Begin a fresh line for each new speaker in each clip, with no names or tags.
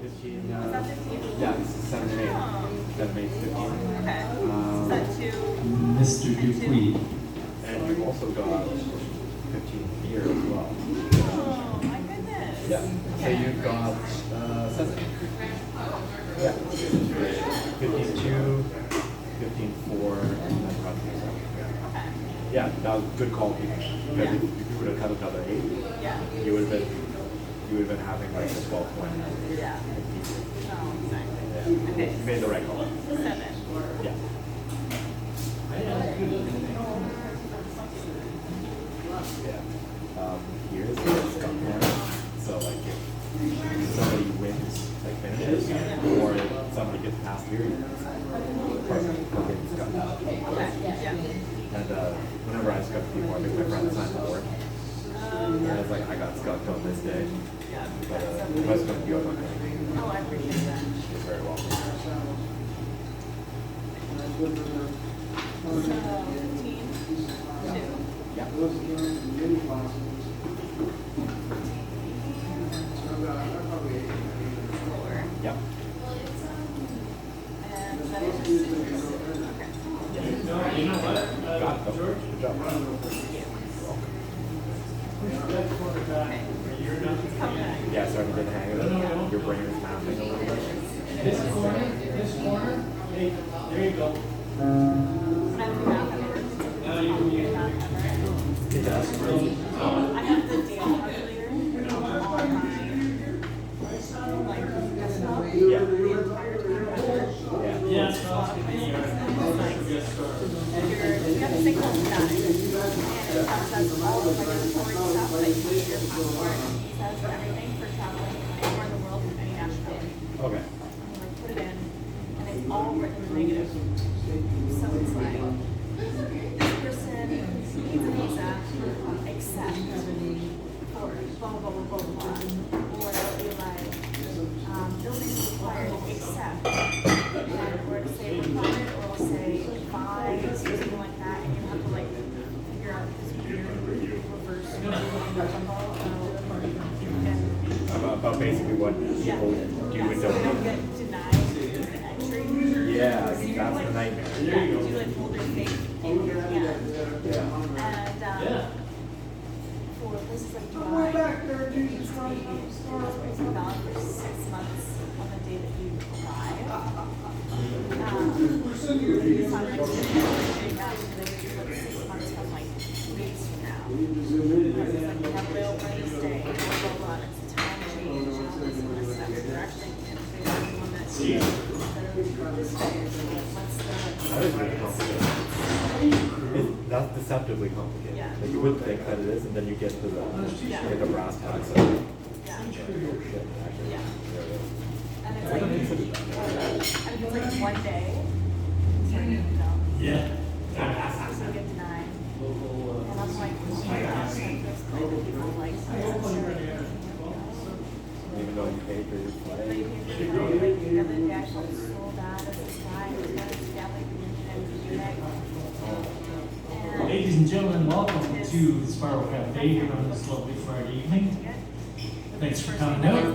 15.
Was that 15?
Yeah, this is 7 and 8.
Oh.
7, 8, 15.
Okay. Is that 2?
Mr. Dupuis.
And you've also got 15 here as well.
Oh, my goodness.
Yeah. So you've got 7. Yeah. 15, 2, 15, 4, and then got 7.
Okay.
Yeah, that was a good call, because if you would have cut another 8,
Yeah.
you would have been having like a 12 point.
Yeah. Oh, exactly.
Yeah.
Okay.
You made the right call.
7.
Yeah. Yeah. Here's the Scott one. So like if somebody wins, like finishes, or if somebody gets past here, perfect. Scott.
Okay. Yeah.
And whenever I Scott people, I make my friends sign the board. And it's like I got Scott on this day.
Yeah.
But the rest of you are not going.
Oh, I appreciate that.
You're very welcome.
So, 15, 2.
Yeah.
4.
Yeah.
And that is just 6. Okay.
Got it. Good job.
Okay. It's coming back.
Yeah, starting to get the hang of it. Your brain is mapping a little bit.
This corner. Hey, there you go.
When I do math, it works.
It does.
I have the data calculator on my desktop
Yeah.
the entire time ever.
Yeah.
Yeah.
It's a lot of places. It's nice. You have this thing called Dime, and it says all the regulatory stuff that you need your passport. It says everything for traveling anywhere in the world with any nationality.
Okay.
And you like put it in, and it's all written in negative. So it's like, this person needs a visa, except for blah, blah, blah, blah, blah, blah. Or it'll be like, buildings required, except, and or it'll say required, or it'll say advised, or something like that, and you have to like figure out this weird reverse jumble.
About basically what people do and
So they don't
don't do.
get denied an entry.
Yeah,
So you're
that's
like,
the nightmare.
yeah, you like hold your faith in your hand.
Yeah.
And for places like Dubai, it needs to be valid for 6 months on the day that you arrive. It's not doing that because they do like 6 months from like weeks from now. Because it's like you have real money stay, blah, blah, blah, and it's a time change and all this kind of stuff. So they're actually in favor of the one that this day. So like, what's
That is really complicated. That's deceptively complicated.
Yeah.
Like you would think that it is, and then you get to the like a brass tacks of
yeah.
oh shit, actually.
Yeah.
There it is.
And it's
I
like,
don't consider that.
and it's like one day, so you know,
Yeah.
so you get denied. And I'm like, oh my gosh, like this kind of people like,
Even though you paid for your
but
flight.
you can't do it. Like the other day, I felt so bad as this guy who got his family reunion and Munich. And
Ladies and gentlemen, welcome to the Spiral Café here on this lovely Friday evening. Thanks for coming out. A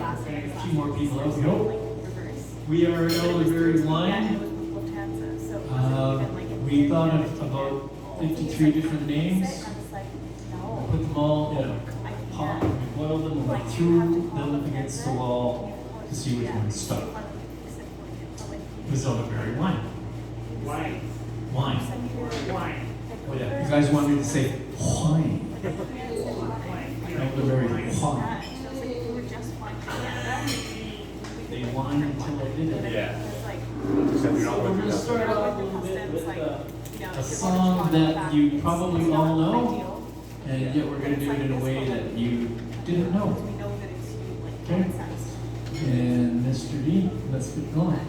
few more people out.
reverse.
We are Elderberry
Yeah, it
Wine.
was with Lufthansa, so it wasn't even like
We thought of about 53 different names.
I was like, no.
Put them all in a
I
pot.
can't.
We boiled them and we threw them against the wall to see which one stuck. It was Elderberry Wine. Wine. Oh yeah, you guys wanted me to say wine. Elderberry wine. They whined until I did it.
Yeah.
Except
you're not going through that.
Start off with a song that you probably all know, and yet we're going to do it in a way that you didn't know. Okay? And Mr. D, let's get going.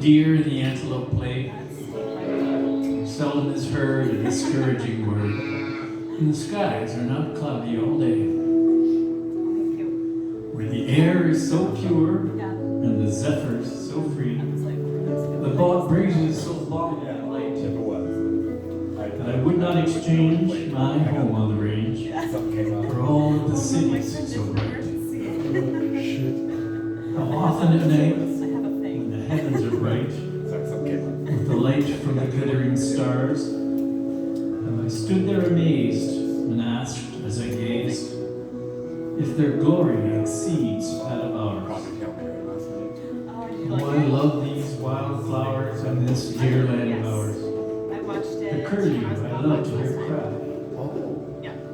deer and the antelope play. Seldom is heard a discouraging word, and the skies are not cloudy all day. Where the air is so pure and the zephyrs so free, the breezes so balmy and light, that I would not exchange my home on the range for all of the cities so bright. How often at night, when the heavens are bright, with the light from the glittering stars, have I stood there amazed and asked as I gazed if their glory exceeds that of ours. Oh, I love these wild flowers and this dear land of ours. The curlew I love to hear cry,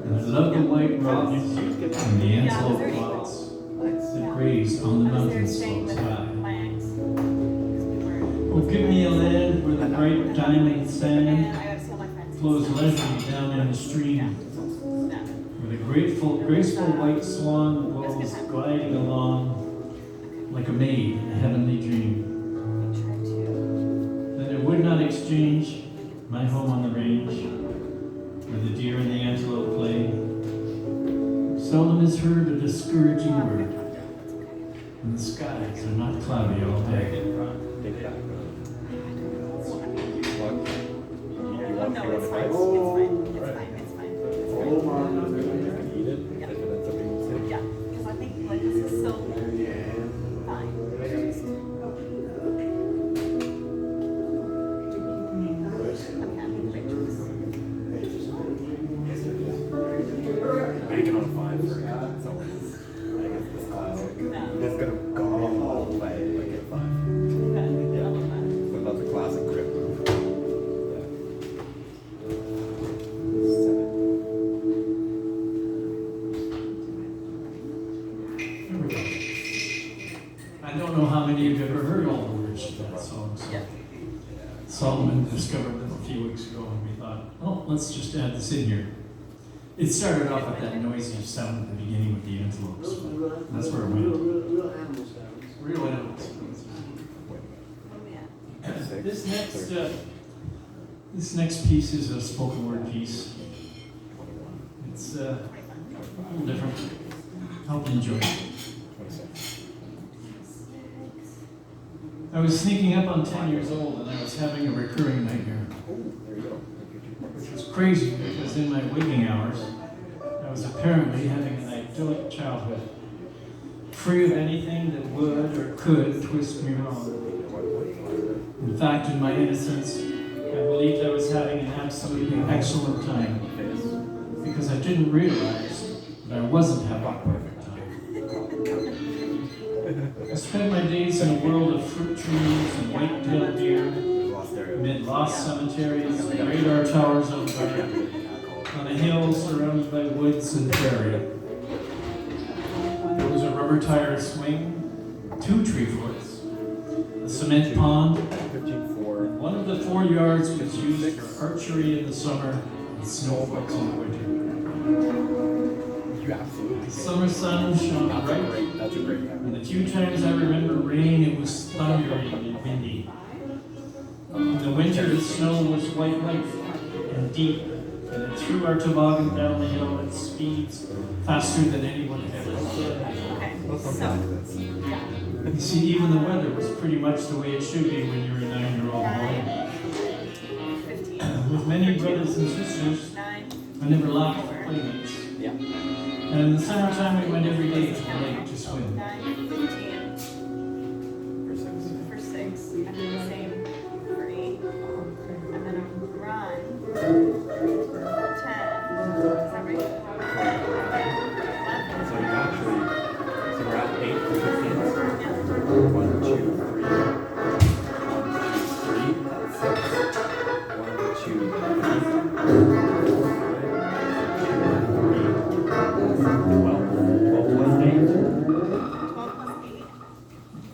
and I love the white robins and the antelope flocks that graze on the mountain slopes high. Oh, give me a land where the bright diamond sand flows leisurely down in a stream, where the graceful white swan goes gliding along like a maid in a heavenly dream. Then I would not exchange my home on the range, where the deer and the antelope play. Seldom is heard a discouraging word, and the skies are not cloudy all day.
No, it's fine. It's fine. Yeah, because I think like this is so fine.
Making on a 5 for so I guess this classic. It's gonna go all the way like at 5. Yeah. But that's a classic grip move.
Here we go. I don't know how many of you have ever heard all the words to that song. So Solomon discovered them a few weeks ago, and we thought, oh, let's just add this in here. It started off with that noisy sound at the beginning with the antelopes. That's where it went. Real animal sounds. This next piece is a spoken word piece. It's a little different. Hope you enjoy it. I was sneaking up on 10 years old, and I was having a recurring nightmare. Which was crazy because in my waking hours, I was apparently having an idyllic childhood, free of anything that would or could twist me wrong. In fact, in my innocence, I believed I was having an absolutely excellent time, because I didn't realize that I wasn't having a perfect time. I spent my days in a world of fruit trees and white-tailed deer, amid lost cemeteries, radar towers on fire, on a hill surrounded by woods and prairie. There was a rubber tire swing, 2 tree forts, a cement pond. One of the 4 yards was used for archery in the summer and snowbooks in the winter. The summer sun shone bright, and the few times I remember rain, it was thundering and windy. In the winter, the snow was white and deep, and it threw our toboggan down the hill at speeds faster than anyone had ever slid. You see, even the weather was pretty much the way it should be when you're a 9-year-old boy. With many brothers and sisters, I never lacked for playmates. And in the summertime, we went every day to the lake to swim.
9, 15. For 6. And then the same for 8. And then a run for 10. Is that right?
So you actually, so we're at 8 for 15. 1, 2, 3. 1, 2, 3. That's 6. 1, 2, 3.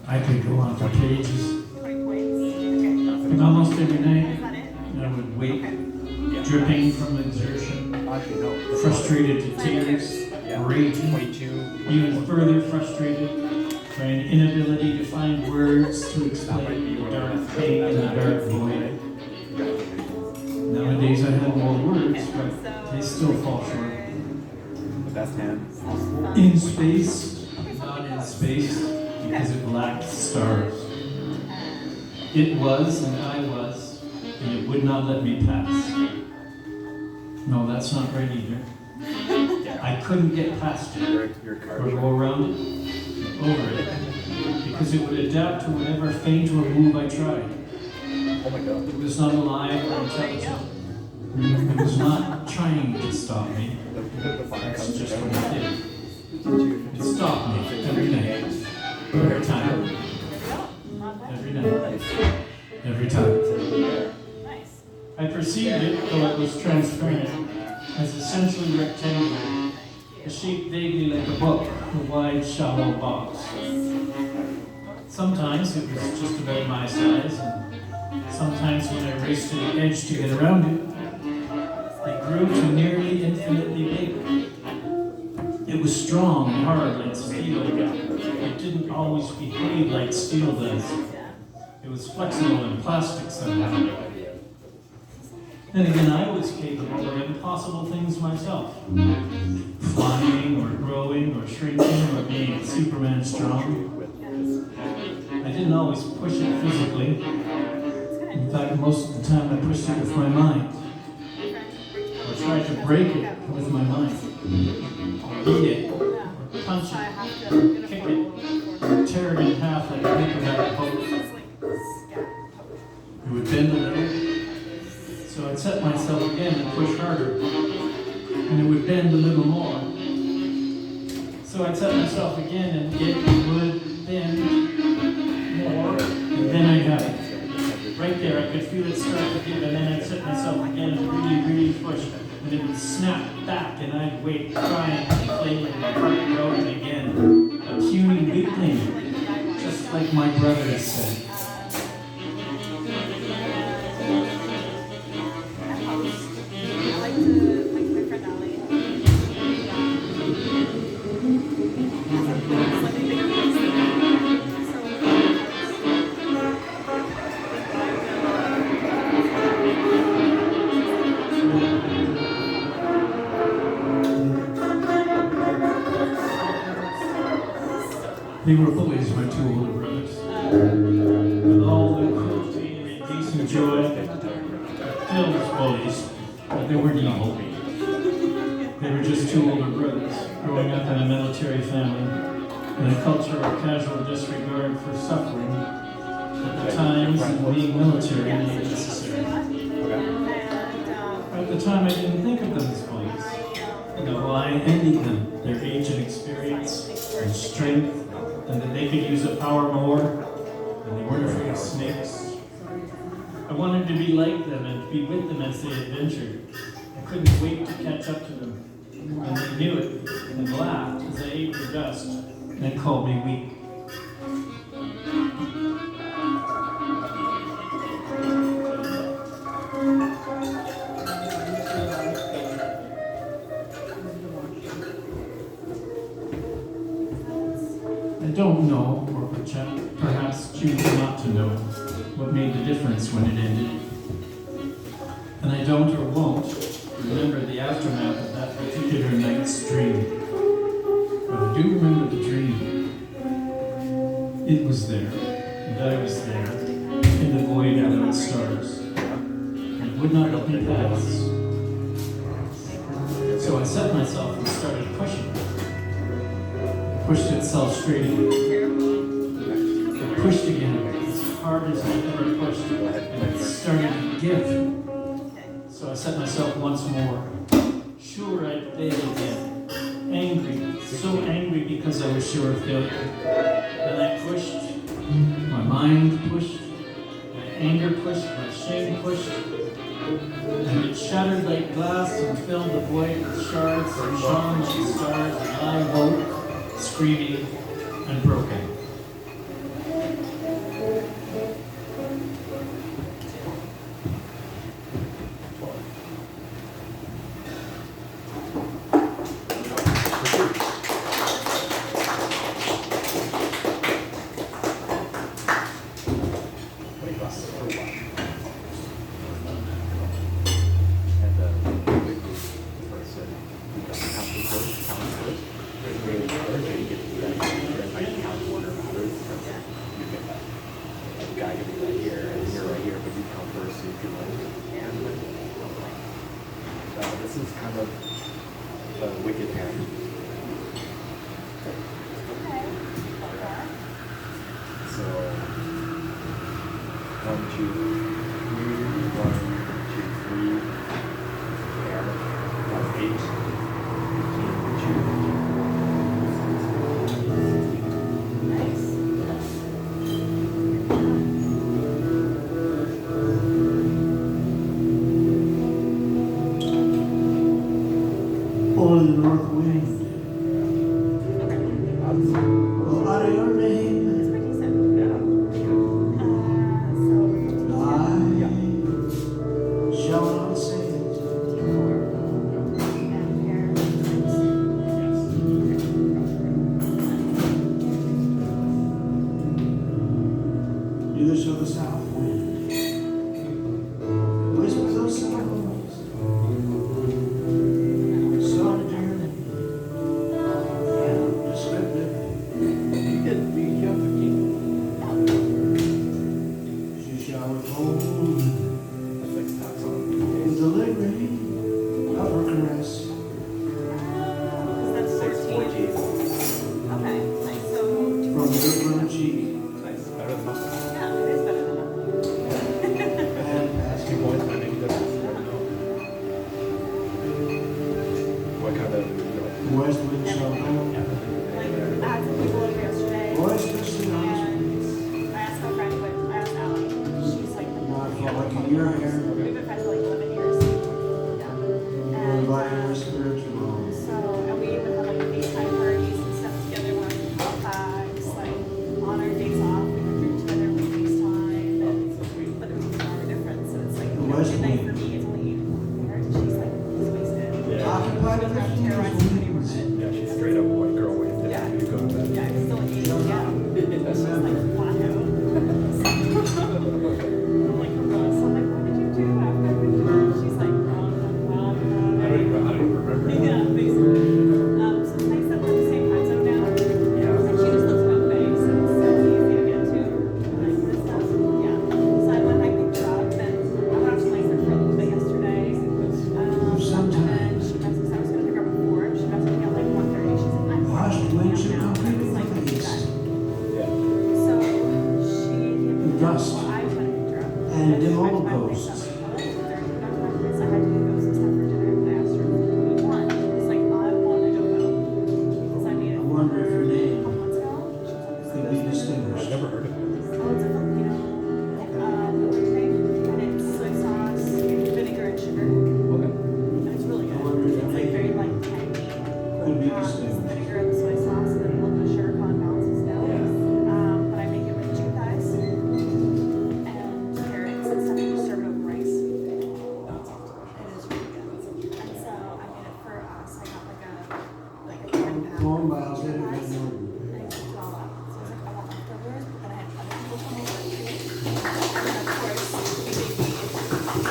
I could go on for pages.
20 points. Okay.
Almost every night,
Is that it?
I would wake, dripping from exertion, frustrated to tears, raging, even further frustrated, by an inability to find words to explain the dark pain and the dark void. Nowadays I have more words, but they still fall short.
The best hands.
In space, not in space, because it lacked stars. It was, and I was, and it would not let me pass. No, that's not right either. I couldn't get past it,
Your car.
or go around it, over it, because it would adapt to whatever feint or move I tried.
Oh my god.
It was not alive or intelligent. It was not trying to stop me.
The fire
That's
comes
just
down.
what it did. It stopped me every night, every time, every night, every time.
Nice.
I perceived it, though it was transparent, as essentially rectangular, a shape vaguely like a book, a wide, shallow box. Sometimes it was just about my size, and sometimes when I raced to the edge to get around it, it grew to nearly infinitely big. It was strong and hard like steel. It didn't always behave like steel does. It was flexible and plastic somehow. Then again, I was capable of impossible things myself. Flying, or growing, or shrinking, or being Superman strong. I didn't always push it physically. In fact, most of the time I pushed it with my mind. Or tried to break it with my mind. Beat it, or punch it, or kick it, or tear it in half like a paperback boat. It would bend a little. So I'd set myself again and push harder, and it would bend a little more. So I'd set myself again and it would bend more, and then I'd have it. Right there, I could feel it start to give, and then I'd set myself again and really push, and it would snap back, and I'd wait, crying, complaining, and my heart growing again. A puny weakling, just like my brother said. They were bullies, my two older brothers. With all the cruelty and indecent joy filled as bullies, but they weren't evil. They were just two older brothers, growing up in a military family, in a culture of casual disregard for suffering, at the times and being military made necessary. At the time, I didn't think of them as bullies. No, I envied them, their age and experience and strength, and that they could use a power more, and they weren't afraid of snakes. I wanted to be like them and to be with them as they adventured. I couldn't wait to catch up to them. And they knew it, and laughed as I ate the dust, and called me weak. I don't know, or perhaps choose not to know, what made the difference when it ended. And I don't or won't remember the aftermath of that particular night's dream. But I do remember the dream. It was there, and I was there, in the void without stars. And it would not let me pass. So I set myself and started pushing. Pushed itself straight in. It pushed again as hard as I ever pushed, and it started to give. So I set myself once more. Sure, I'd fail again. Angry, so angry because I was sure of failure. Then I pushed. My mind pushed. My anger pushed. My shame pushed. And it shattered like glass and filled the void with shards and shone like stars, and I woke, screaming and broken. us.
for what? And the person who doesn't have to work counts first. There's really large, and you get to do that. And I count order matters because you get that. A guy can be right here, and you're right here, but you count first, so you can like. This is kind of the wicked hand.
Okay.
So 1, 2, 3, 1, 2, 3. There. That's 8. 15, 2.
Nice.
Or the north wind. Well, out of your name,
It's pretty decent.
Yeah.
So,
I shall not say it.
and here,
Neither shall the south wind. Whisper those songs. Song to your name. Descriptive. She shall withhold
That's like stats on.
the delivery of her caress.
that's
6, 4
13.
Gs.
Okay, nice. So,
From your front cheek
Nice. Better than nothing.
yeah, it is better than that.
and past
2 points, but maybe doesn't. What kind of,
west wind shall blow.
Like, I had some people over yesterday.
Boisterously on his wings.
I asked my friend, but I asked Allie. She's like,
Not frolicking your hair,
we've been friends for like 11 years. Yeah.
or
And,
inviting her spirit to roam.
so, and we would have like FaceTime parties and stuff together when I was in Halifax, like on our days off, we would drink together, we FaceTime, and, but it was an hour difference, so it's like, you know,
West
midnight
Wind.
for me, it's only 8 there, and she's like, she's wasted.
Yeah.
Occupied
She
with
goes around terrorizing the neighborhood.
yeah, she's straight up white girl wasted.
Yeah.
You go to bed.
Yeah, it's still like 8 a.m. She's like, flat out. I'm like, gross. I'm like, what did you do after the dinner? She's like,
I don't even remember.
yeah, basically. So it's nice that we're in the same time zone now. And she just lives in Bay, so it's so easy to get to. Like this stuff. Yeah. So I went hiking her up, and I went out to Langston for a little bit yesterday. And then she messaged, I was going to pick her up at 4. She messaged me at like 1:30. She's like, I'm
Washed
picking
winds
you
shall
up now.
come
I was like,
from the
"Okay,
east,
Yeah.
so she hit me up
dust
while I was running the trip.
and
I
dim
tried to
old
buy my
ghosts.
stuff at 12, so I had to do those and stuff for dinner. And I asked her what you want. She's like, I want a dodo. Because I made it
I wonder if her
a
name
couple months ago. She was like,
could be distinguished.
I've never heard of it.
oh, it's a Filipino thing. And it's soy sauce, vinegar, and sugar.
Okay.
And it's really
I wonder
good.
if
It's like
they
very like tangy.
could be
It's the
distinguished.
vinegar and the soy sauce, and then a little bit of sugar on balances it out.
Yeah.
But I make it with chicken thighs and carrots and stuff. You just serve it over rice. It is really good. And so I made it for us. I got like a 10-pack.
Corn biles that
chicken
have
thighs,
been
and I cooked it all up. So I was like, I want leftovers, but then I had other people come over too. And then of course we made meat.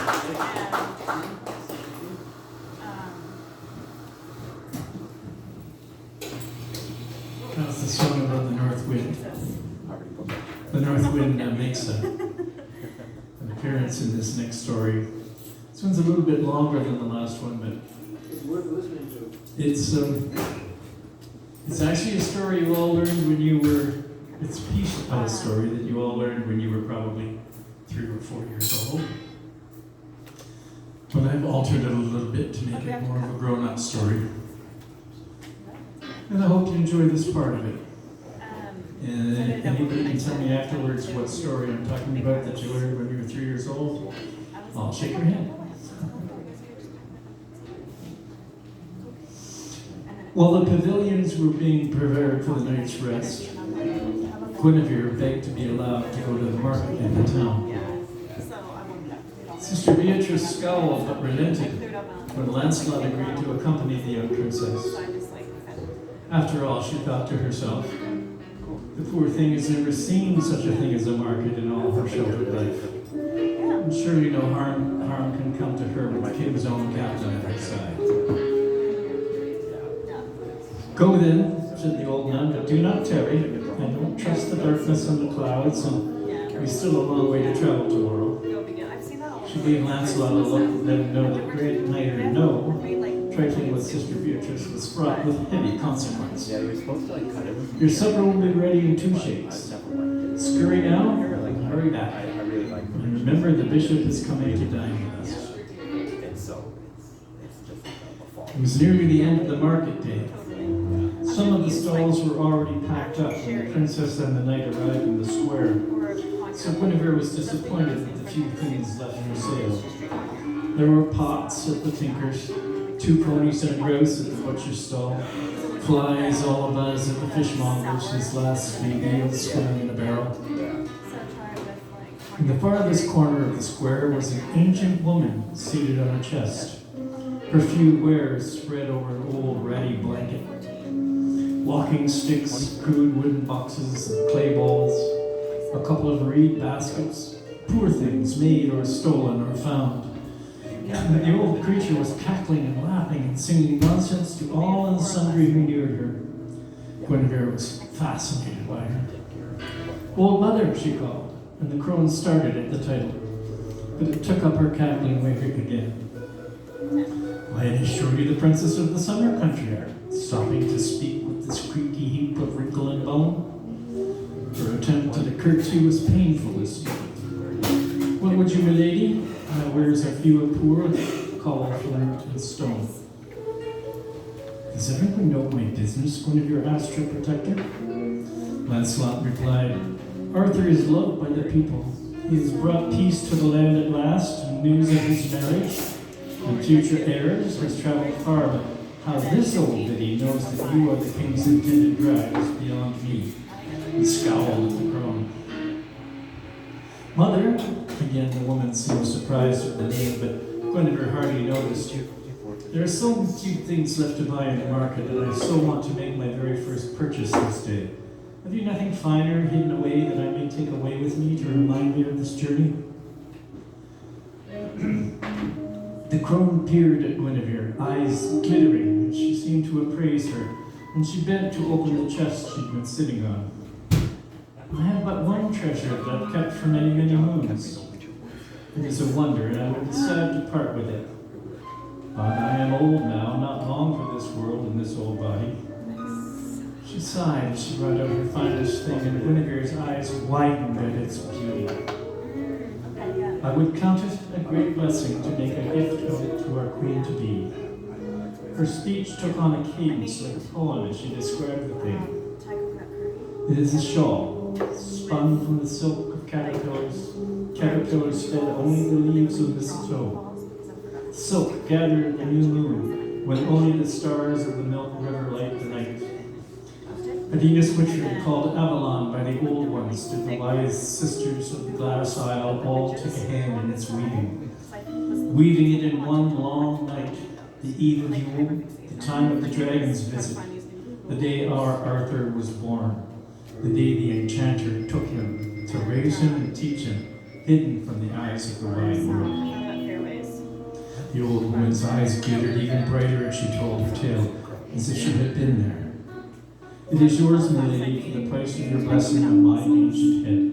That's the song about the north wind.
I already booked it.
The north wind makes an appearance in this next story. This one's a little bit longer than the last one, but
It's worth listening to.
it's actually a story you all learned when you were. It's a piece of a story that you all learned when you were probably 3 or 4 years old. But I've altered it a little bit to make it more of a grown-up story. And I hope you enjoy this part of it. And anybody can tell me afterwards what story I'm talking about that you learned when you were 3 years old. I'll shake your hand. While the pavilions were being prepared for the night's rest, Guinnevere begged to be allowed to go to the market in the town. Sister Beatrice scowled but relented when Lancelot agreed to accompany the young princess. After all, she thought to herself, the poor thing has never seen such a thing as a market in all of her sheltered life. surely no harm can come to her with the king's own captain at her side. Go then, said the old nun, but do not tarry. I don't trust the darkness and the clouds, and we still a long way to travel tomorrow. She gave Lancelot a look and let him know that great knight or no, trifling with Sister Beatrice was fraught with heavy consequence.
Yeah, you're supposed to like cut it.
Your supper will be ready in 2 shakes. Scurry now, hurry back.
I really like it.
And remember, the bishop is coming to dine with us.
And so it's just a fall.
It was nearly the end of the market day. Some of the stalls were already packed up when the princess and the knight arrived in the square. So Guinevere was disappointed with the few things left for sale. There were pots at the tinker's, 2 ponies and a grouse at the butcher's stall, flies all abuzz at the fishmonger's, his last 3 eels swimming in a barrel. In the farthest corner of the square was an ancient woman seated on a chest, her few wares spread over an old ratty blanket. Walking sticks, crude wooden boxes, and clay balls, a couple of reed baskets, poor things made or stolen or found. And the old creature was cackling and laughing and singing nonsense to all and sundry who knew her. Guinevere was fascinated by her. Old mother, she called, and the crone started at the title, but it took up her cackling way again. Why, it is surely the princess of the summer country, stopping to speak with this creaky heap of wrinkle and bone. Her attempt at a curtsy was painful as What would you, milady? Where's a few and poor, cobble, flint, and stone? Does everyone know my business? Guinevere asked her protector. Lancelot replied, Arthur is loved by the people. He has brought peace to the land at last, and news of his marriage and future heirs has traveled far, but how this old biddy knows that you are the king's intended bride is beyond me. He scowled at the crone. Mother, again the woman seemed surprised at the name, but Guinevere hardly noticed. There are so few things left to buy in the market, and I so want to make my very first purchase this day. Have you nothing finer hidden away that I may take away with me to remind me of this journey? The crone peered at Guinevere, eyes glittering, and she seemed to appraise her, and she bent to open the chest she'd been sitting on. I have but one treasure that I've kept for many, many moons. It is a wonder, and I would be sad to part with it. But I am old now, not long for this world and this old body. She sighed as she brought out her finest thing, and Guinevere's eyes widened at its beauty. I would count it a great blessing to make a gift of it to our queen-to-be. Her speech took on a cadence like a poem as she described the thing. It is a shawl, spun from the silk of caterpillars. Caterpillars fed only the leaves of mistletoe. Silk gathered in the new moon, when only the stars of the Milk River light the night. Venus Witcher, called Avalon by the old ones, did the wise sisters of the glass isle all take a hand in its weaving. Weaving it in one long night, the eve of Yule, the time of the dragon's visit, the day our Arthur was born, the day the enchanter took him to raise him and teach him, hidden from the eyes of the wide world. The old woman's eyes glittered even brighter as she told her tale, as if she had been there. It is yours, milady, for the price of your blessing on my ancient head.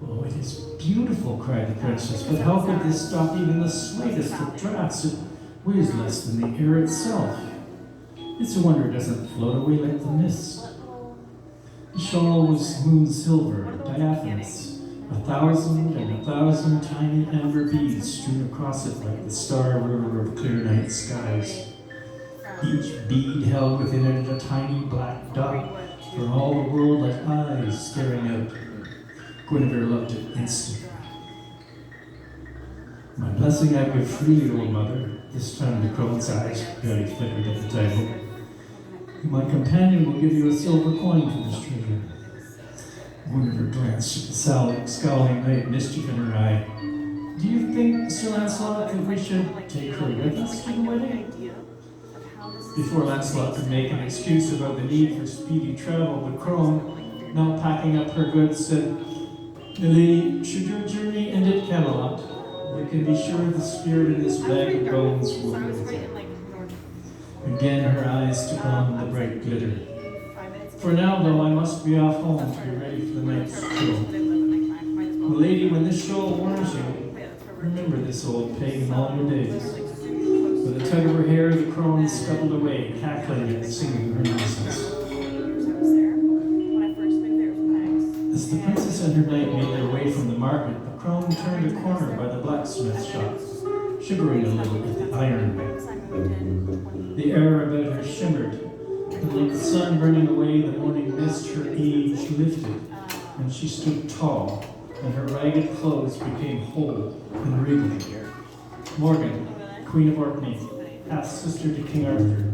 Oh, it is beautiful, cried the princess, but how could this stop even the slightest of draughts? It weighs less than the air itself. It's a wonder it doesn't float away like the mist. The shawl was moon silver, diaphanous, 1,000 tiny amber beads strewn across it like the star river of clear night skies. Each bead held within it a tiny black dot, for all the world like eyes staring out. Guinevere loved it instantly. My blessing I give freely, old mother. This time the crone's eyes barely flickered at the table. My companion will give you a silver coin for this treasure. Guinevere glanced at the scowling knight, mischief in her eye. Do you think, Sir Lancelot, that we should take her with us to the wedding? Before Lancelot could make an excuse about the need for speedy travel, the crone, now packing up her goods, said, Lady, should your journey end at Camelot, you can be sure the spirit in this bag of bones will
So I was
move.
right in like north.
Again, her eyes took on the bright glitter. For now, though, I must be off home to be ready for the night's show. Lady, when this shawl warms you, remember this old pagan all your days. With a tug of her hair, the crone scuttled away, cackling and singing her nonsense. As the princess and her knight made their way from the market, the crone turned a corner by the blacksmith's shop, shivering a little at the iron. The air about her shimmered, and like the sun burning away the morning mist, her age lifted, and she stood tall, and her ragged clothes became whole and regal. Morgan, Queen of Orkney, half-sister to King Arthur,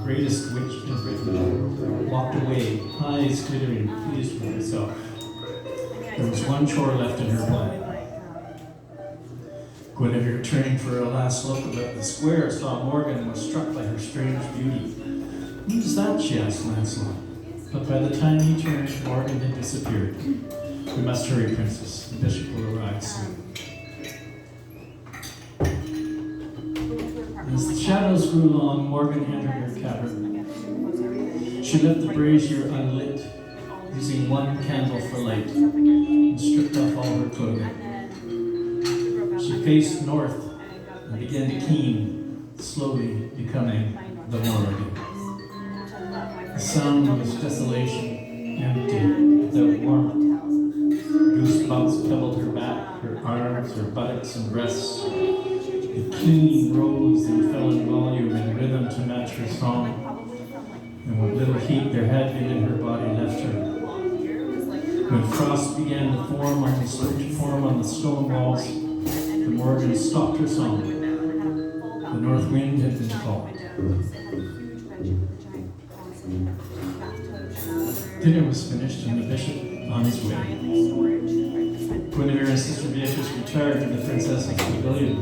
greatest witch in Britain, walked away, eyes glittering, pleased with herself. There was one chore left in her plan. Guinevere, turning for a last look about the square, saw Morgan and was struck by her strange beauty. "Who's that?" she asked Lancelot. But by the time he turned, Morgan had disappeared. "We must hurry, Princess. The bishop will arrive soon." As the shadows grew long, Morgan entered her cavern. She left the brazier unlit, using one candle for light, and stripped off all her clothing. She faced north and began to keen, slowly becoming the Morrigan. The sound was desolation, empty, without warmth. Goosebumps pebbled her back, her arms, her buttocks and breasts. The keen rose and fell in volume and rhythm to match her song, and what little heat there had been in her body left her. When frost began to form on the stone walls, the Morgan stopped her song. The north wind had been called. Dinner was finished and the bishop on his way. Guinevere and Sister Beatrice retired to the princess's pavilion.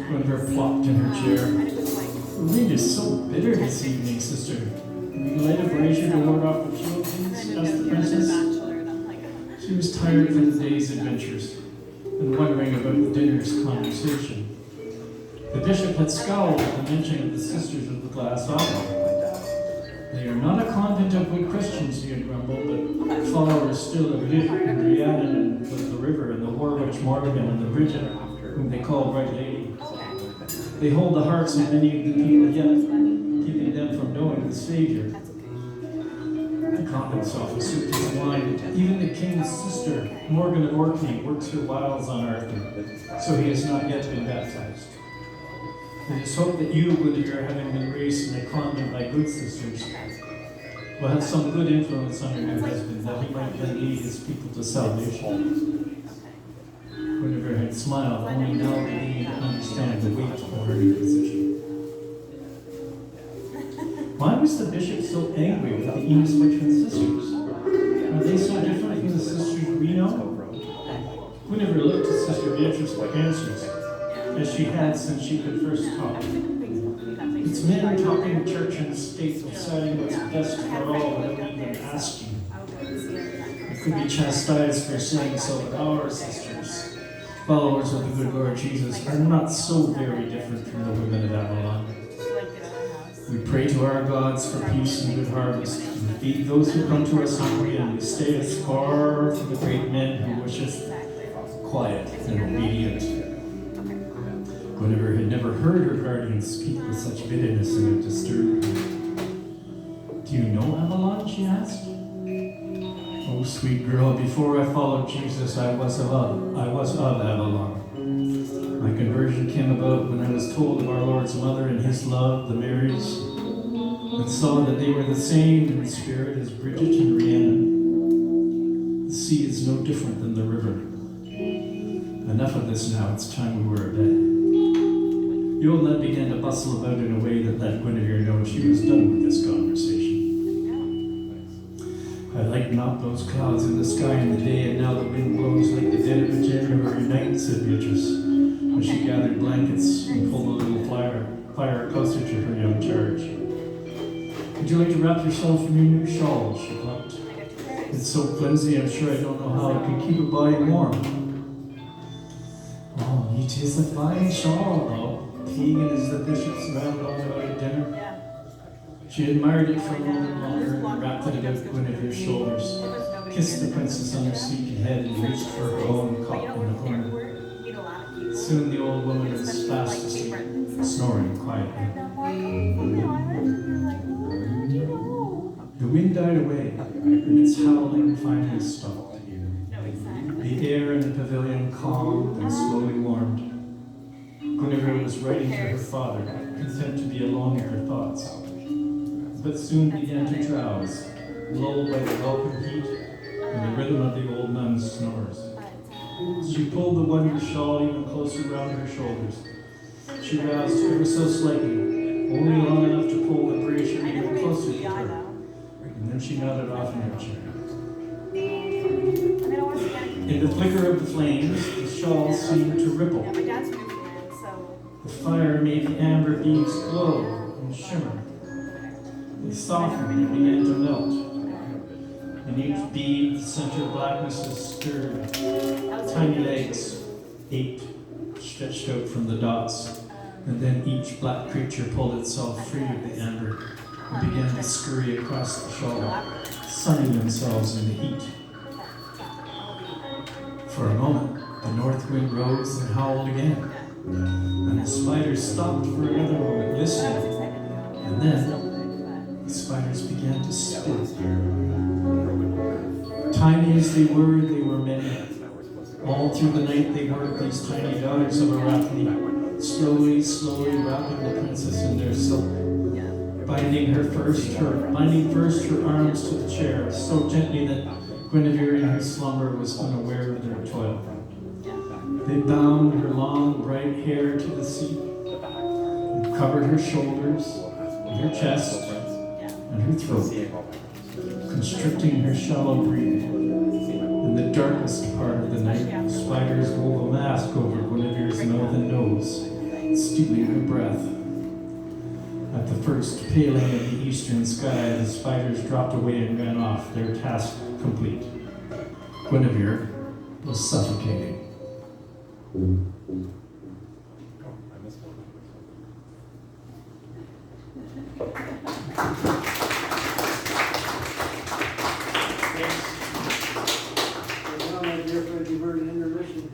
Guinevere plopped in her chair. "The wind is so bitter this evening, sister. Will you light a brazier to ward off the chill, please?" asked the princess. She was tired from the day's adventures and wondering about the dinner's conversation. The bishop had scowled at the mention of the sisters of the glass oblong. "They are not a convent of good Christians," he had grumbled, "but followers still of Rhiannon and the river and the war witch Morgan and the Bridget, whom they call Bright Lady. They hold the hearts of many of the people yet, keeping them from knowing the Savior." The convent's office sipped his wine. "Even the king's sister, Morgan of Orkney, works her wiles on Arthur, so he has not yet been baptized. It is hoped that you, Guinevere, having been raised in a convent by good sisters, will have some good influence on your new husband, that he might then lead his people to salvation." Guinevere had smiled, only now beginning to understand the weight of her new position. Why was the bishop so angry with the English sisters? Are they so different from the sisters we know? Guinevere looked at Sister Beatrice for answers, as she had since she could first talk. It's men talking church and state, deciding what's best for all without even asking. It could be chastised for saying so, but our sisters, followers of the good Lord Jesus, are not so very different from the women of Avalon. We pray to our gods for peace and good harvest, and feed those who come to us hungry, and we stay as far from the great men who wish us quiet and obedient. Guinevere had never heard her guardian speak with such bitterness, and it disturbed her. "Do you know Avalon?" she asked. "Oh, sweet girl, before I followed Jesus, I was of Avalon. My conversion came about when I was told of our Lord's mother and his love, the Marys, and saw that they were the same in spirit as Bridget and Rhiannon. The sea is no different than the river. Enough of this now, it's time we were abed." The old nun began to bustle about in a way that let Guinevere know she was done with this conversation. "I like not those clouds in the sky in the day, and now the wind blows like the dead of a January night," said Beatrice, as she gathered blankets and pulled a little fire closer to her young charge. "Would you like to wrap yourself in your new shawl?" she clucked. "It's It's so flimsy, I'm sure I don't know how it can keep a body warm. Oh, it is a fine shawl, though. Tegan is the bishop's round all about at dinner.
Yeah.
She admired it for a moment longer and wrapped it about Guinevere's shoulders, kissed the princess on her sleepy head, and reached for her own
But you
cot
know
in the
what?
corner.
We meet a lot of people.
Soon the old woman was
Especially,
fast
like,
asleep,
different-
snoring quietly.
And I'm like, oh, from the island? And you're like, oh, how'd you know?
The wind died away, and its howling finally stopped.
No, exactly.
The air in the pavilion calmed and slowly warmed. Guinevere was writing to her father, content to be alone in her thoughts, but soon began to drowse, lulled by the welcome heat and the rhythm of the old nun's snores. She pulled the wonder shawl even closer round her shoulders. She roused ever so slightly, only long enough to pull the braccia
I never
even
made
closer
a
to
GI
her,
though.
and then she nodded off in her chair.
I mean, I want to get
In the flicker of the flames, the shawl seemed to ripple.
Yeah, my dad's from Newfoundland, so.
The fire made the amber beads glow and shimmer. They softened and began to melt. In each bead, the center blacknesses stirred. Tiny legs, 8, stretched out from the dots, and then each black creature pulled itself free of the amber and began to scurry across the shawl, sunning themselves in the heat. For a moment, the north wind rose and howled again, and the spiders stopped for another moment,
I was
listening,
excited to go.
and then
Still would,
the spiders began to spin. Tiny as they were many. All through the night they worked, these tiny daughters of Arachne, slowly, slowly wrapping the princess in their silk, binding first her arms to the chair, so gently that Guinevere in her slumber was unaware of their toil. They bound her long, bright hair to the seat, and covered her shoulders, and her chest, and her throat, constricting her shallow breathing. In the darkest part of the night, spiders wove a mask over Guinevere's mouth and nose, stealing her breath. At the first paling of the eastern sky, the spiders dropped away and ran off, their task complete. Guinevere was suffocating.
Well, my dear friend, you heard an intermission.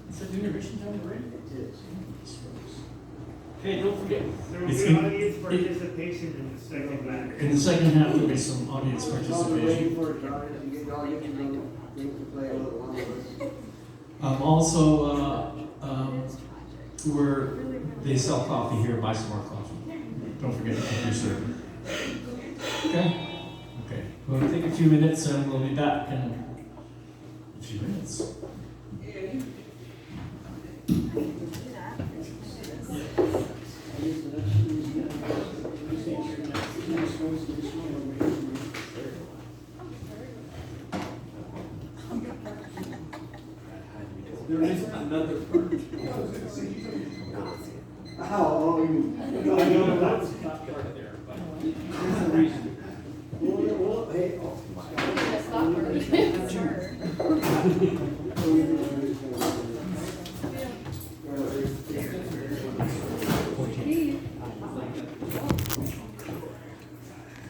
Is it intermission time already?
It is.
Hey, don't forget.
There will
It's
be
in-
audience participation in the second round.
In the second half, there'll be some audience
While we're
participation.
waiting for it, John, if you get all get your little things to play a little along with us.
Also, they sell coffee here. Buy some more coffee. Don't forget to keep your serving. Okay? Okay. We'll take a few minutes and we'll be back in a few minutes.
There is another part. Oh, you.
No, that's
There's a reason. Well, hey, oh.
Stop her.